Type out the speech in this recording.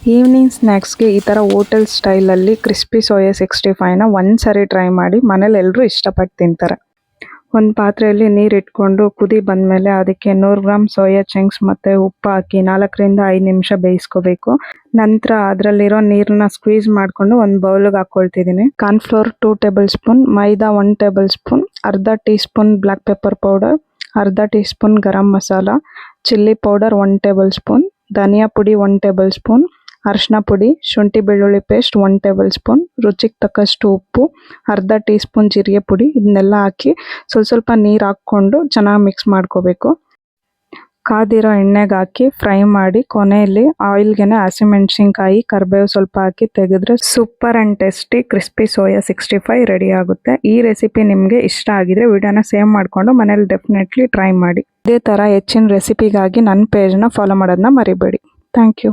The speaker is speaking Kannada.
ಈವ್ನಿಂಗ್ ಸ್ನ್ಯಾಕ್ಸ್ಗೆ ಈ ಥರ ಹೋಟೆಲ್ ಸ್ಟೈಲಲ್ಲಿ ಕ್ರಿಸ್ಪಿ ಸೋಯಾ 65ನ ಒಂದು ಸರಿ ಟ್ರೈ ಮಾಡಿ, ಮನೇಲಿ ಎಲ್ಲರೂ ಇಷ್ಟಪಟ್ಟು ತಿಂತಾರೆ. ಒಂದು ಪಾತ್ರೆಯಲ್ಲಿ ನೀರು ಇಟ್ಕೊಂಡು ಕುದಿ ಬಂದಮೇಲೆ ಅದಕ್ಕೆ 100 ಗ್ರಾಮ್ ಸೋಯಾ ಚಂಕ್ಸ್ ಮತ್ತು ಉಪ್ಪು ಹಾಕಿ 4ರಿಂದ 5 ನಿಮಿಷ ಬೇಯಿಸ್ಕೋಬೇಕು. ನಂತರ ಅದರಲ್ಲಿರೋ ನೀರನ್ನ ಸ್ಕ್ವೀಸ್ ಮಾಡಿಕೊಂಡು ಒಂದು ಬೌಲ್ಗೆ ಹಾಕ್ಕೊಳ್ತಿದ್ದೀನಿ. Cornflour 2 tablespoon, maida 1 tablespoon, ಅರ್ಧ teaspoon black pepper powder, ಅರ್ಧ teaspoon garam masala, chilli powder 1 tablespoon, ಧನಿಯಾ ಪುಡಿ 1 ಟೇಬಲ್ ಸ್ಪೂನ್, ಅರಿಶಿನ ಪುಡಿ, ಶುಂಠಿ ಬೆಳ್ಳುಳ್ಳಿ ಪೇಸ್ಟ್ 1 ಟೇಬಲ್ ಸ್ಪೂನ್, ರುಚಿಗೆ ತಕ್ಕಷ್ಟು ಉಪ್ಪು, ಅರ್ಧ ಟೀ ಸ್ಪೂನ್ ಜೀರಿಗೆ ಪುಡಿ, ಇದನ್ನೆಲ್ಲ ಹಾಕಿ ಸ್ವಲ್ಪ ನೀರು ಹಾಕ್ಕೊಂಡು ಚೆನ್ನಾಗಿ ಮಿಕ್ಸ್ ಮಾಡ್ಕೋಬೇಕು. ಕಾದಿರೋ ಎಣ್ಣೆಗೆ ಹಾಕಿ ಫ್ರೈ ಮಾಡಿ ಕೊನೆಯಲ್ಲಿ ಆಯಿಲ್ಗೆ ಹಸಿಮೆಣಸಿನ್ಕಾಯಿ, ಕರಿಬೇವು ಸ್ವಲ್ಪ ಹಾಕಿ ತೆಗೆದ್ರೆ super and tasty crispy soya 65 ready ಆಗುತ್ತೆ. ಈ ರೆಸಿಪಿ ನಿಮಗೆ ಇಷ್ಟ ಆಗಿದ್ರೆ ವಿಡಿಯೋನ ಸೇವ್ ಮಾಡಿಕೊಂಡು ಮನೇಲಿ ಡೆಫಿನೆಟ್ಲಿ ಟ್ರೈ ಮಾಡಿ. ಇದೇ ಥರ ಹೆಚ್ಚಿನ ರೆಸಿಪಿಗಾಗಿ ನನ್ನ ಪೇಜ್ನ ಫಾಲೋ ಮಾಡೋದನ್ನ ಮರಿಬೇಡಿ. Thank you.